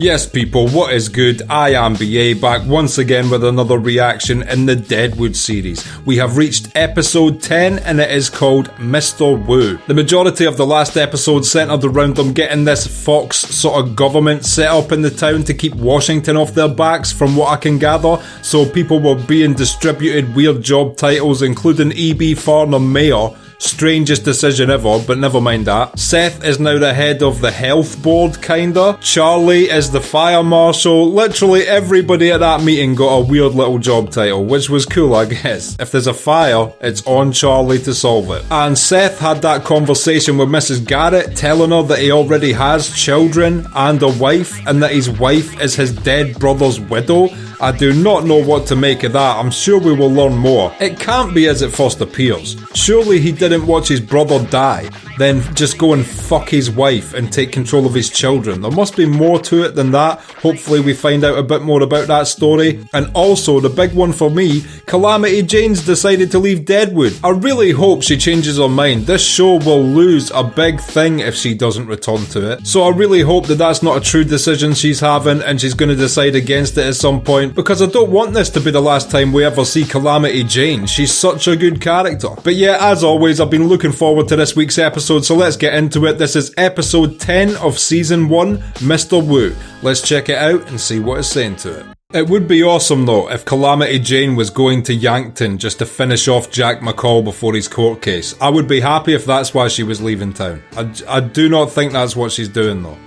Yes people, what is good? I am BA, back once again with another reaction in the Deadwood series. We have reached episode 10 and it is called Mr. Wu. The majority of the last episode centred around them getting this Fox sort of government set up in the town to keep Washington off their backs, from what I can gather. So people were being distributed weird job titles including E.B. Farnham Mayor. Strangest decision ever, but never mind that. Seth is now the head of the health board, kinda. Charlie is the fire marshal. Literally everybody at that meeting got a weird little job title, which was cool, I guess. If there's a fire, it's on Charlie to solve it. And Seth had that conversation with Mrs. Garrett, telling her that he already has children and a wife, and that his wife is his dead brother's widow. I do not know what to make of that. I'm sure we will learn more. It can't be as it first appears. Surely he didn't watch his brother die, then just go and fuck his wife and take control of his children. There must be more to it than that. Hopefully we find out a bit more about that story. And also, the big one for me, Calamity Jane's decided to leave Deadwood. I really hope she changes her mind. This show will lose a big thing if she doesn't return to it. So I really hope that that's not a true decision she's having and she's going to decide against it at some point, because I don't want this to be the last time we ever see Calamity Jane. She's such a good character. But yeah, as always, I've been looking forward to this week's episode, so let's get into it. This is episode 10 of season 1, Mr. Wu. Let's check it out and see what it's saying to it. It would be awesome though if Calamity Jane was going to Yankton just to finish off Jack McCall before his court case. I would be happy if that's why she was leaving town. I do not think that's what she's doing though.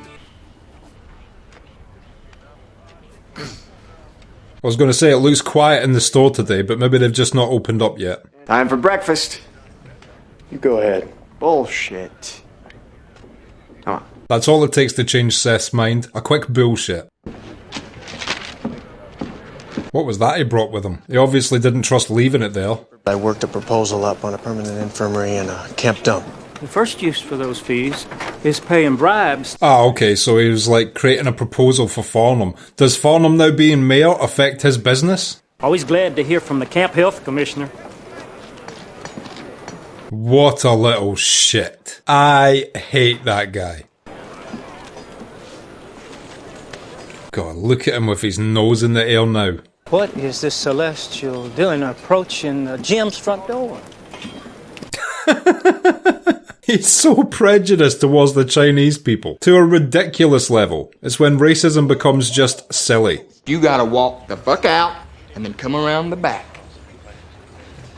I was going to say it looks quiet in the store today, but maybe they've just not opened up yet. Time for breakfast. You go ahead. Bullshit. Come on. That's all it takes to change Seth's mind. A quick bullshit. What was that he brought with him? He obviously didn't trust leaving it there. I worked a proposal up on a permanent infirmary and a camp dump. The first use for those fees is paying bribes. Ah, okay, so he was like creating a proposal for Farnham. Does Farnham now being mayor affect his business? Always glad to hear from the camp health commissioner. What a little shit. I hate that guy. God, look at him with his nose in the air now. What is this celestial doing approaching Jim's front door? He's so prejudiced towards the Chinese people, to a ridiculous level. It's when racism becomes just silly. You gotta walk the fuck out and then come around the back.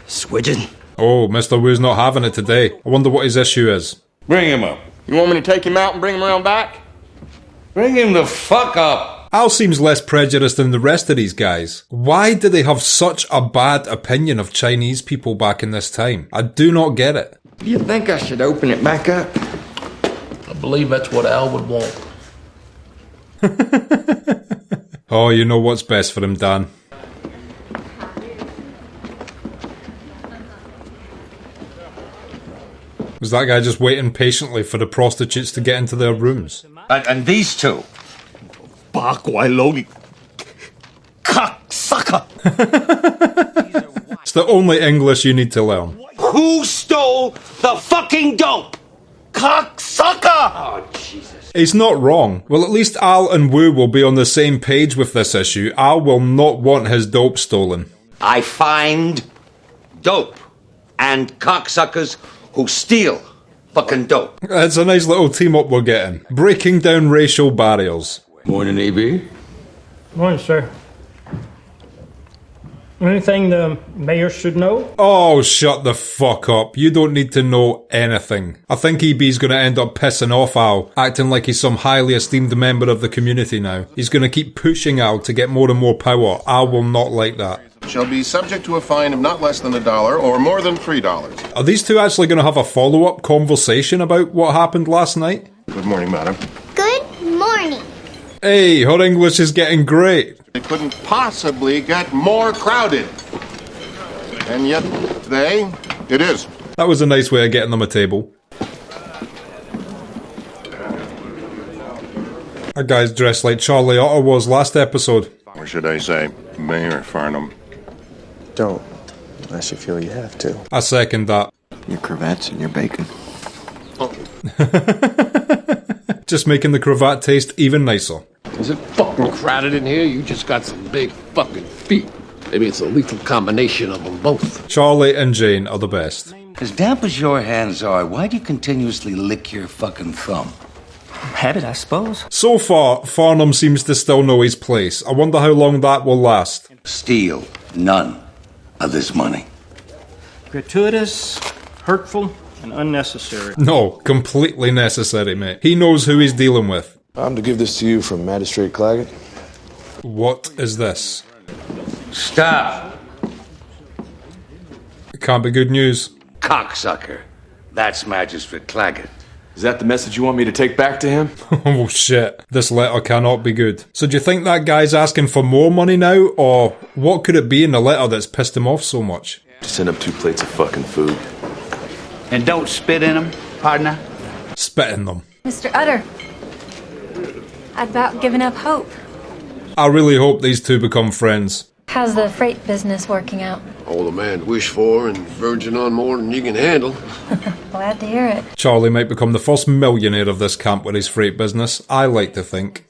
Swidgen. Oh, Mr. Wu's not having it today. I wonder what his issue is. Bring him up. You want me to take him out and bring him around back? Bring him the fuck up. Al seems less prejudiced than the rest of these guys. Why do they have such a bad opinion of Chinese people back in this time? I do not get it. Do you think I should open it back up? I believe that's what Al would want. Oh, you know what's best for him, Dan. Was that guy just waiting patiently for the prostitutes to get into their rooms? And these two. Cocksucker! It's the only English you need to learn. Who stole the fucking dope? Cocksucker! Oh, Jesus. He's not wrong. Well, at least Al and Wu will be on the same page with this issue. Al will not want his dope stolen. I find dope and cocksuckers who steal fucking dope. It's a nice little team up we're getting. Breaking down racial barriers. Morning, E.B. Morning, sir. Anything the mayor should know? Oh, shut the fuck up. You don't need to know anything. I think EB's gonna end up pissing off Al, acting like he's some highly esteemed member of the community now. He's gonna keep pushing Al to get more and more power. Al will not like that. Shall be subject to a fine of not less than $1 or more than $3. Are these two actually gonna have a follow-up conversation about what happened last night? Good morning, madam. Good morning. Hey, her English is getting great. It couldn't possibly get more crowded. And yet, today, it is. That was a nice way of getting them a table. That guy's dressed like Charlie Otter was last episode. Or should I say, Mayor Farnham. Don't, unless you feel you have to. I second that. Your cravats and your bacon. just making the cravat taste even nicer. Is it fucking crowded in here? You just got some big fucking feet. Maybe it's a lethal combination of them both. Charlie and Jane are the best. As damp as your hands are, why do you continuously lick your fucking thumb? Habit, I suppose. So far, Farnham seems to still know his place. I wonder how long that will last. Steal none of this money. Gratuitous, hurtful, and unnecessary. No, completely necessary, mate. He knows who he's dealing with. I'm to give this to you from Magistrate Claggett. What is this? Stop! It can't be good news. Cocksucker. That's Magistrate Claggett. Is that the message you want me to take back to him? Oh shit, this letter cannot be good. So do you think that guy's asking for more money now, or what could it be in the letter that's pissed him off so much? Just send up 2 plates of fucking food. And don't spit in them, partner. Spit in them. Mr. Utter, I'd about given up hope. I really hope these two become friends. How's the freight business working out? All a man wish for and verging on more than you can handle. Glad to hear it. Charlie might become the first millionaire of this camp with his freight business, I like to think.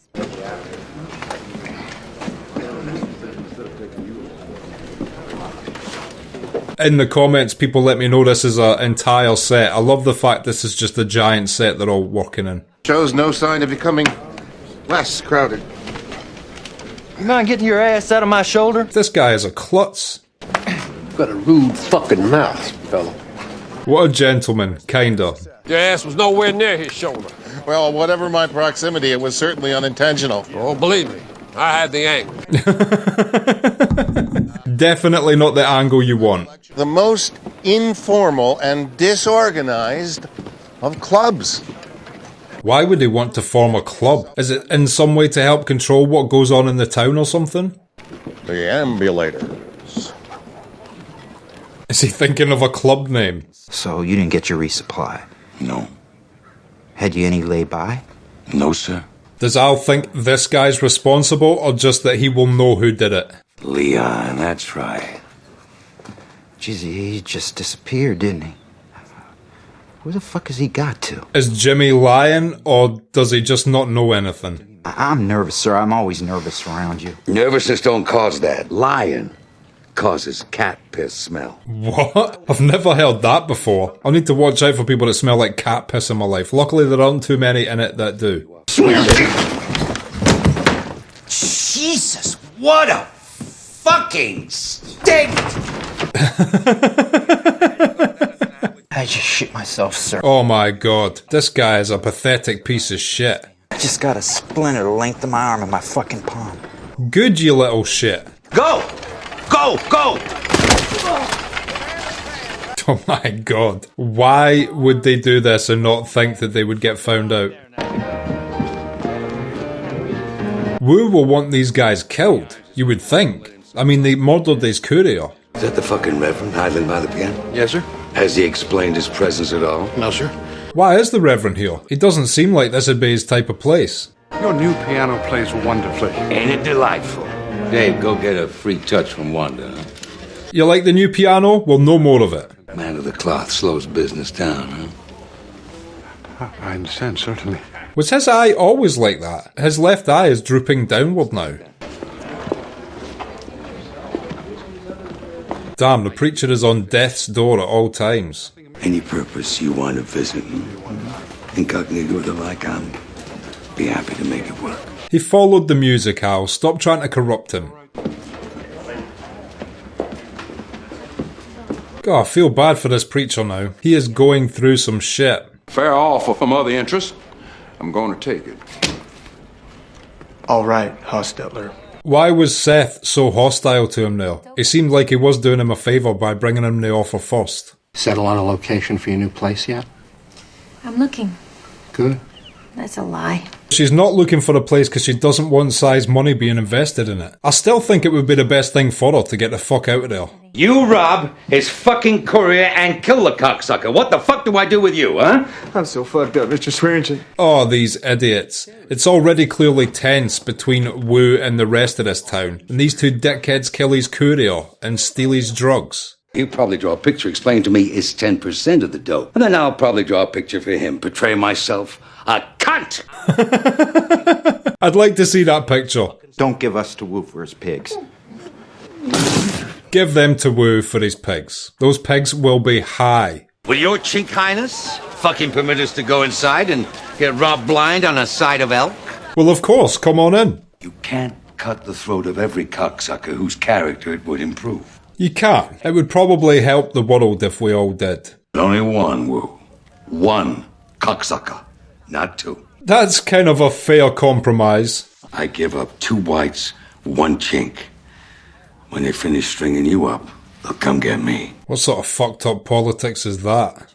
In the comments, people let me know this is an entire set. I love the fact this is just a giant set they're all working in. Shows no sign of becoming less crowded. You mind getting your ass out of my shoulder? This guy is a klutz. You've got a rude fucking mouth, fella. What a gentleman, kinda. Your ass was nowhere near his shoulder. Well, whatever my proximity, it was certainly unintentional. Oh, believe me, I had the angle. Definitely not the angle you want. The most informal and disorganized of clubs. Why would he want to form a club? Is it in some way to help control what goes on in the town or something? The ambulators. Is he thinking of a club name? So you didn't get your resupply? No. Had you any lay-by? No, sir. Does Al think this guy's responsible, or just that he will know who did it? Leon, that's right. Jeez, he just disappeared, didn't he? Where the fuck has he got to? Is Jimmy lying, or does he just not know anything? I'm nervous, sir. I'm always nervous around you. Nervousness don't cause that. Lying causes cat piss smell. What? I've never heard that before. I'll need to watch out for people that smell like cat piss in my life. Luckily, there aren't too many in it that do. Jesus, what a fucking stink! I just shit myself, sir. Oh my god, this guy is a pathetic piece of shit. I just got a splinter the length of my arm and my fucking palm. Good, you little shit. Go! Go! Go! Oh my god. Why would they do this and not think that they would get found out? Wu will want these guys killed, you would think. I mean, they murdered his courier. Is that the fucking Reverend idling by the piano? Yes, sir. Has he explained his presence at all? No, sir. Why is the Reverend here? It doesn't seem like this would be his type of place. Your new piano plays wonderfully. Ain't it delightful? Dave, go get a free touch from Wanda. Huh? You like the new piano? Well, no more of it. Man of the cloth slows business down, huh? I understand, certainly. Was his eye always like that? His left eye is drooping downward now. Damn, the preacher is on death's door at all times. Any purpose you want to visit, incognito or the like, I'll be happy to make it work. He followed the music, Al. Stop trying to corrupt him. God, I feel bad for this preacher now. He is going through some shit. Fair offer from other interests. I'm going to take it. All right, Hostetler. Why was Seth so hostile to him there? It seemed like he was doing him a favour by bringing him the offer first. Settle on a location for your new place yet? I'm looking. Good. That's a lie. She's not looking for a place because she doesn't want size money being invested in it. I still think it would be the best thing for her to get the fuck out of there. You rob his fucking courier and kill the cocksucker. What the fuck do I do with you, huh? I'm so fucked up, Mr. Swearingen. Oh, these idiots. It's already clearly tense between Wu and the rest of this town, and these two dickheads kill his courier and steal his drugs. He'll probably draw a picture explaining to me it's 10% of the dope. And then I'll probably draw a picture for him, portray myself a cunt. I'd like to see that picture. Don't give us to Wu for his pigs. Give them to Wu for his pigs. Those pigs will be high. Will your chink highness fucking permit us to go inside and get robbed blind on a side of elk? Well, of course, come on in. You can't cut the throat of every cocksucker whose character it would improve. You can't. It would probably help the world if we all did. Only one, Wu. One cocksucker, not two. That's kind of a fair compromise. I give up 2 whites, 1 chink. When they finish stringing you up, they'll come get me. What sort of fucked up politics is that?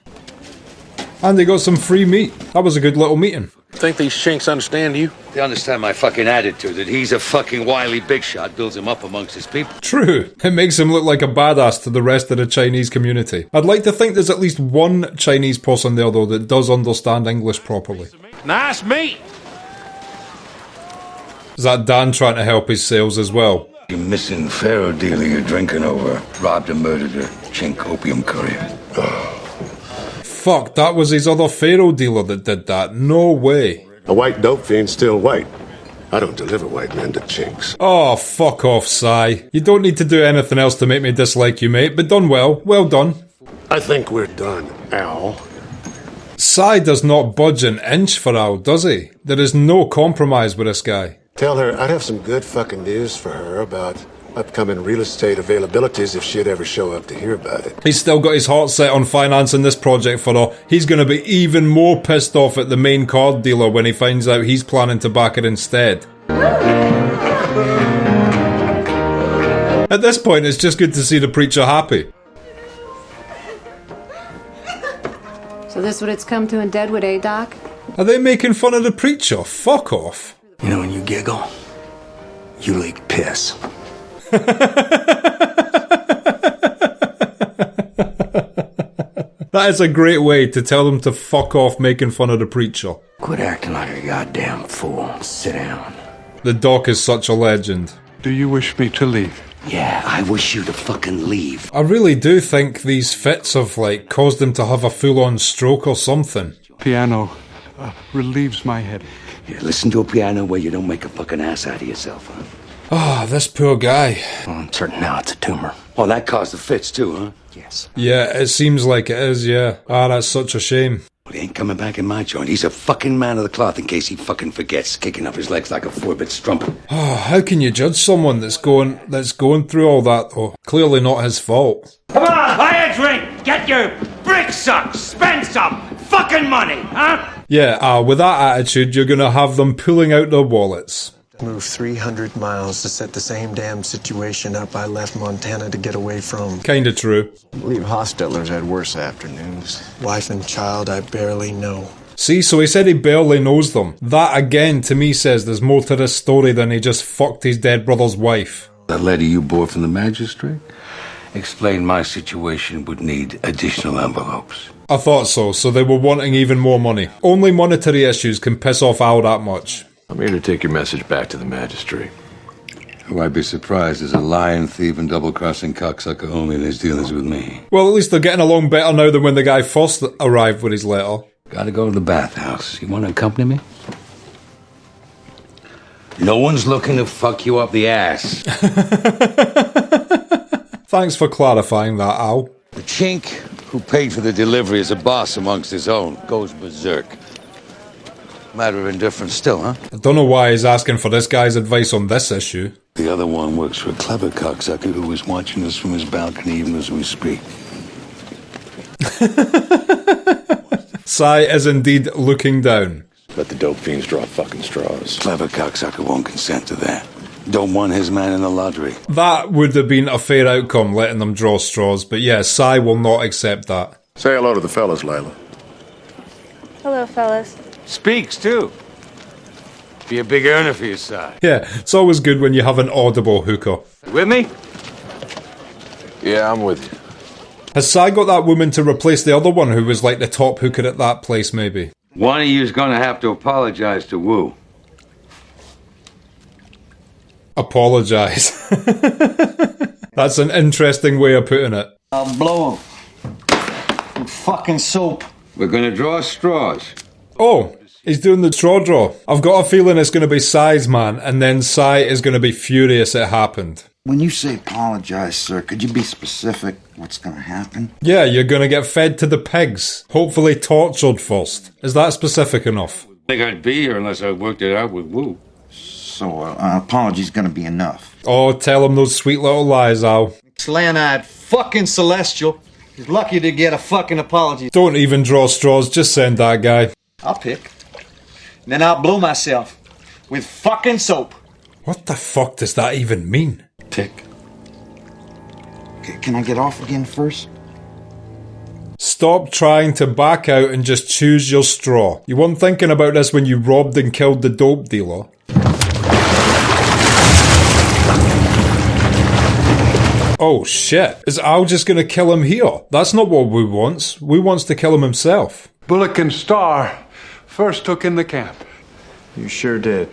And they got some free meat. That was a good little meeting. Think these chinks understand you? They understand my fucking attitude, that he's a fucking wily big shot, builds him up amongst his people. True. It makes him look like a badass to the rest of the Chinese community. I'd like to think there's at least one Chinese person there, though, that does understand English properly. Nice meat! Is that Dan trying to help his sales as well? You missing Pharaoh dealer you're drinking over. Robbed and murdered a chink opium courier. Fuck, that was his other Pharaoh dealer that did that. No way. A white dope fiend's still white. I don't deliver white men to chinks. Oh, fuck off, Sai. You don't need to do anything else to make me dislike you, mate, but done well. Well done. I think we're done, Al. Sai does not budge an inch for Al, does he? There is no compromise with this guy. Tell her I'd have some good fucking news for her about upcoming real estate availabilities if she'd ever show up to hear about it. He's still got his heart set on financing this project for her. He's going to be even more pissed off at the main card dealer when he finds out he's planning to back it instead. At this point, it's just good to see the preacher happy. So this what it's come to in Deadwood, eh, Doc? Are they making fun of the preacher? Fuck off. You know, when you giggle, you leak piss. That is a great way to tell them to fuck off making fun of the preacher. Quit acting like a goddamn fool. Sit down. The doc is such a legend. Do you wish me to leave? Yeah, I wish you to fucking leave. I really do think these fits have, caused him to have a full-on stroke or something. Piano relieves my headache. Yeah, listen to a piano where you don't make a fucking ass out of yourself, huh? Ah, this poor guy. Well, I'm certain now it's a tumor. Oh, that caused the fits too, huh? Yes. Yeah, it seems like it is, yeah. Ah, that's such a shame. Well, he ain't coming back in my joint. He's a fucking man of the cloth in case he fucking forgets, kicking up his legs like a 4-bit strumpet. Oh, how can you judge someone that's going through all that, though? Clearly not his fault. Come on, buy a drink! Get your bricks up! Spend some fucking money, huh? Yeah, with that attitude, you're gonna have them pulling out their wallets. Moved 300 miles to set the same damn situation up I left Montana to get away from. Kinda true. I believe Hostetler's had worse afternoons. Wife and child I barely know. See, so he said he barely knows them. That, again, to me says there's more to this story than he just fucked his dead brother's wife. That letter you bore from the magistrate explained my situation would need additional envelopes. I thought so, so they were wanting even more money. Only monetary issues can piss off Al that much. I'm here to take your message back to the magistrate. Who I'd be surprised is a lying, thief, and double-crossing cocksucker only in his dealings with me. Well, at least they're getting along better now than when the guy first arrived with his letter. Gotta go to the bathhouse. You want to accompany me? No one's looking to fuck you up the ass. Thanks for clarifying that, Al. The chink who paid for the delivery is a boss amongst his own. Goes berserk. Matter of indifference still, huh? I don't know why he's asking for this guy's advice on this issue. The other one works for a clever cocksucker who is watching us from his balcony even as we speak. Sai is indeed looking down. Let the dope fiends draw fucking straws. Clever cocksucker won't consent to that. Don't want his man in the lottery. That would have been a fair outcome, letting them draw straws, but yeah, Sai will not accept that. Say hello to the fellas, Layla. Hello, fellas. Speaks, too. Be a big earner for your side. Yeah, it's always good when you have an audible hooker. You with me? Yeah, I'm with you. Has Sai got that woman to replace the other one who was like the top hooker at that place, maybe? One of you's gonna have to apologize to Wu. Apologise. That's an interesting way of putting it. I'll blow him. With fucking soap. We're gonna draw straws. Oh, he's doing the straw draw. I've got a feeling it's going to be Cy's man, and then Cy is going to be furious it happened. When you say apologize, sir, could you be specific what's gonna happen? Yeah, you're going to get fed to the pigs. Hopefully tortured first. Is that specific enough? I think I'd be here unless I worked it out with Wu. So, apology's gonna be enough. Oh, tell him those sweet little lies, Al. Slant-eyed fucking Celestial. He's lucky to get a fucking apology. Don't even draw straws, just send that guy. I'll pick. And then I'll blow myself. With fucking soap. What the fuck does that even mean? Tick. Can I get off again first? Stop trying to back out and just choose your straw. You weren't thinking about this when you robbed and killed the dope dealer. Oh shit, is Al just gonna kill him here? That's not what Wu wants. Wu wants to kill him himself. Bullock and Starr first took in the camp. You sure did.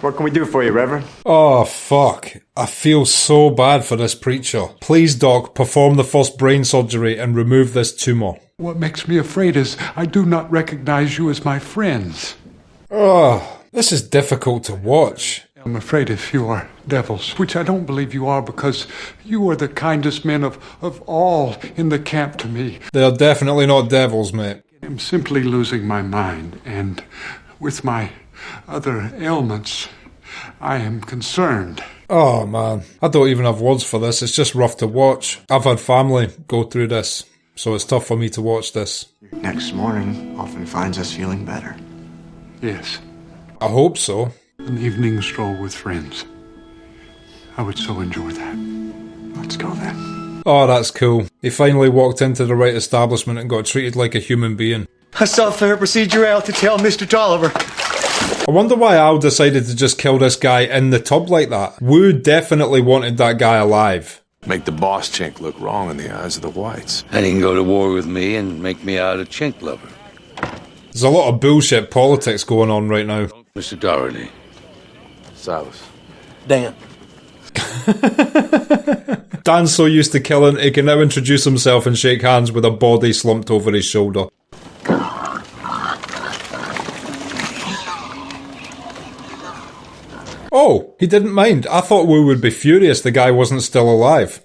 What can we do for you, Reverend? Oh fuck, I feel so bad for this preacher. Please Doc, perform the first brain surgery and remove this tumour. What makes me afraid is I do not recognize you as my friends. Oh, this is difficult to watch. I'm afraid if you are devils, which I don't believe you are because you are the kindest men of all in the camp to me. They are definitely not devils, mate. I'm simply losing my mind, and with my other ailments, I am concerned. Oh man, I don't even have words for this. It's just rough to watch. I've had family go through this, so it's tough for me to watch this. Next morning often finds us feeling better. Yes. I hope so. An evening stroll with friends. I would so enjoy that. Let's go then. Oh, that's cool. He finally walked into the right establishment and got treated like a human being. I saw fair procedure out to tell Mr. Tolliver. I wonder why Al decided to just kill this guy in the tub like that. Wu definitely wanted that guy alive. Make the boss chink look wrong in the eyes of the whites. And he can go to war with me and make me out a chink lover. There's a lot of bullshit politics going on right now. Mr. Doherty. Silas. Dan. Dan's so used to killing, he can now introduce himself and shake hands with a body slumped over his shoulder. Oh, he didn't mind. I thought Wu would be furious the guy wasn't still alive.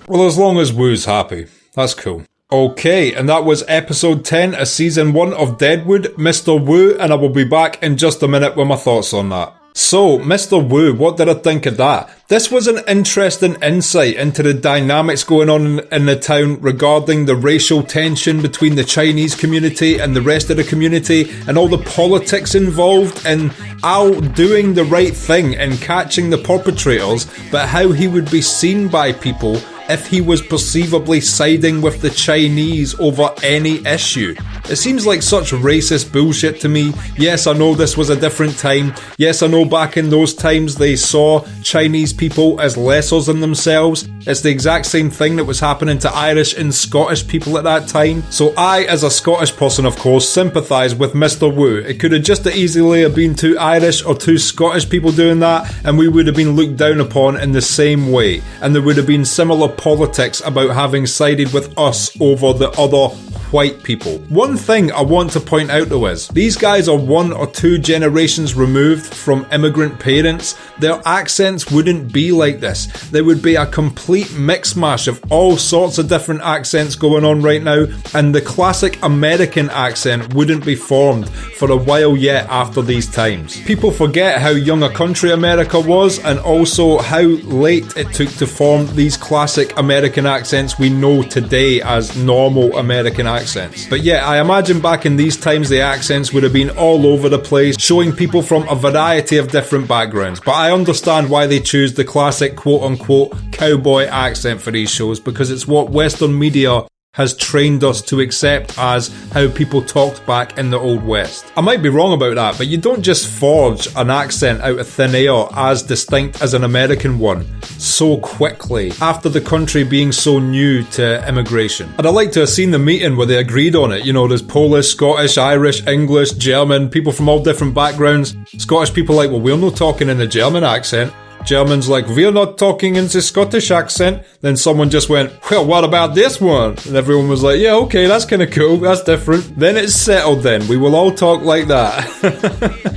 Well, as long as Wu's happy. That's cool. Okay, and that was episode 10 of season 1 of Deadwood, Mr. Wu, and I will be back in just a minute with my thoughts on that. So, Mr. Wu, what did I think of that? This was an interesting insight into the dynamics going on in the town regarding the racial tension between the Chinese community and the rest of the community and all the politics involved and Al doing the right thing and catching the perpetrators, but how he would be seen by people if he was perceivably siding with the Chinese over any issue. It seems like such racist bullshit to me. Yes, I know this was a different time. Yes, I know back in those times they saw Chinese people as lessers than themselves. It's the exact same thing that was happening to Irish and Scottish people at that time. So I, as a Scottish person, of course, sympathise with Mr. Wu. It could have just as easily have been two Irish or two Scottish people doing that, and we would have been looked down upon in the same way. And there would have been similar politics about having sided with us over the other white people. One thing I want to point out though is, these guys are 1 or 2 generations removed from immigrant parents. Their accents wouldn't be like this. There would be a complete mix mash of all sorts of different accents going on right now, and the classic American accent wouldn't be formed for a while yet after these times. People forget how young a country America was, and also how late it took to form these classic American accents we know today as normal American accents. But yeah, I imagine back in these times the accents would have been all over the place, showing people from a variety of different backgrounds. But I understand why they choose the classic quote-unquote cowboy accent for these shows, because it's what Western media has trained us to accept as how people talked back in the Old West. I might be wrong about that, but you don't just forge an accent out of thin air as distinct as an American one so quickly after the country being so new to immigration. And I'd like to have seen the meeting where they agreed on it. You know, there's Polish, Scottish, Irish, English, German, people from all different backgrounds. Scottish people like, well, we're not talking in a German accent. German's like, we're not talking in the Scottish accent. Then someone just went, well, what about this one? And everyone was like, yeah, okay, that's kind of cool, that's different. Then it's settled then, we will all talk like that.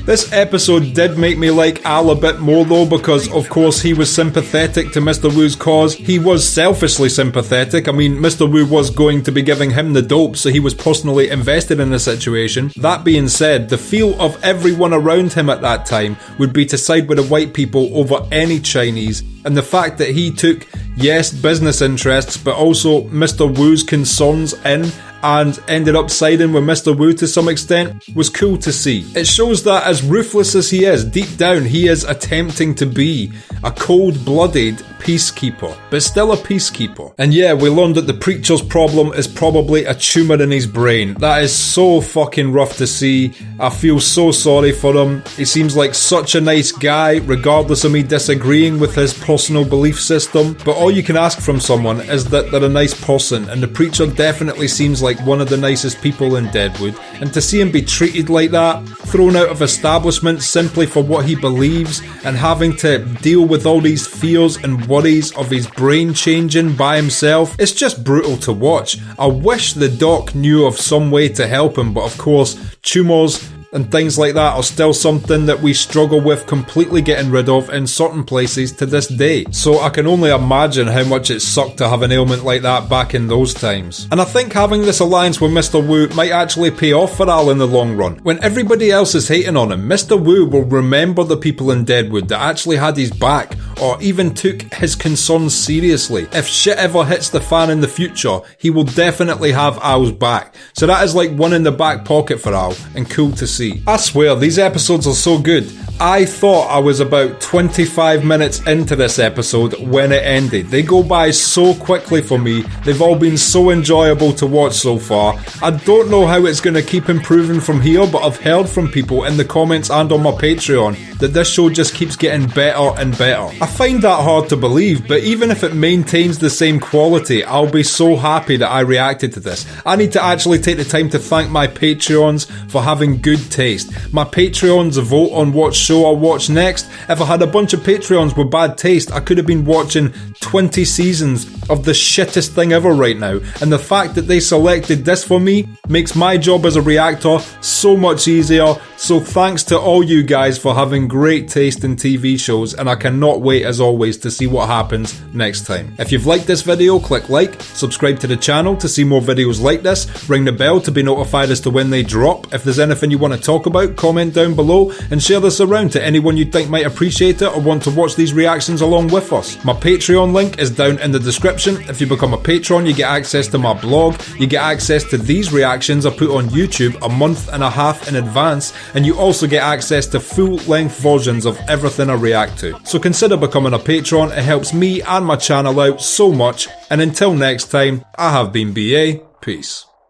This episode did make me like Al a bit more though, because of course he was sympathetic to Mr. Wu's cause. He was selfishly sympathetic. I mean, Mr. Wu was going to be giving him the dope, so he was personally invested in the situation. That being said, the feel of everyone around him at that time would be to side with the white people over any Chinese, and the fact that he took, yes, business interests, but also Mr. Wu's concerns in and ended up siding with Mr. Wu to some extent was cool to see. It shows that as ruthless as he is, deep down he is attempting to be a cold-blooded peacekeeper, but still a peacekeeper. And yeah, we learned that the preacher's problem is probably a tumour in his brain. That is so fucking rough to see. I feel so sorry for him. He seems like such a nice guy, regardless of me disagreeing with his personal belief system. But all you can ask from someone is that they're a nice person, and the preacher definitely seems like one of the nicest people in Deadwood. And to see him be treated like that, thrown out of establishment simply for what he believes, and having to deal with all these fears and worries of his brain changing by himself, it's just brutal to watch. I wish the doc knew of some way to help him, but of course, tumours and things like that are still something that we struggle with completely getting rid of in certain places to this day. So I can only imagine how much it sucked to have an ailment like that back in those times. And I think having this alliance with Mr. Wu might actually pay off for Al in the long run. When everybody else is hating on him, Mr. Wu will remember the people in Deadwood that actually had his back, or even took his concerns seriously. If shit ever hits the fan in the future, he will definitely have Al's back. So that is like one in the back pocket for Al, and cool to see. I swear, these episodes are so good. I thought I was about 25 minutes into this episode when it ended. They go by so quickly for me. They've all been so enjoyable to watch so far. I don't know how it's going to keep improving from here, but I've heard from people in the comments and on my Patreon that this show just keeps getting better and better. I find that hard to believe, but even if it maintains the same quality, I'll be so happy that I reacted to this. I need to actually take the time to thank my Patreons for having good taste. My Patreons vote on what show I watch next. If I had a bunch of Patreons with bad taste, I could have been watching 20 seasons of the shittest thing ever right now, and the fact that they selected this for me makes my job as a reactor so much easier. So thanks to all you guys for having great taste in TV shows, and I cannot wait as always to see what happens next time. If you've liked this video, click like, subscribe to the channel to see more videos like this, ring the bell to be notified as to when they drop. If there's anything you want to talk about, comment down below and share this around to anyone you think might appreciate it or want to watch these reactions along with us. My Patreon link is down in the description. If you become a patron, you get access to my blog, you get access to these reactions I put on YouTube a month and a half in advance, and you also get access to full-length versions of everything I react to. So consider becoming a patron, it helps me and my channel out so much, and until next time, I have been BA, peace.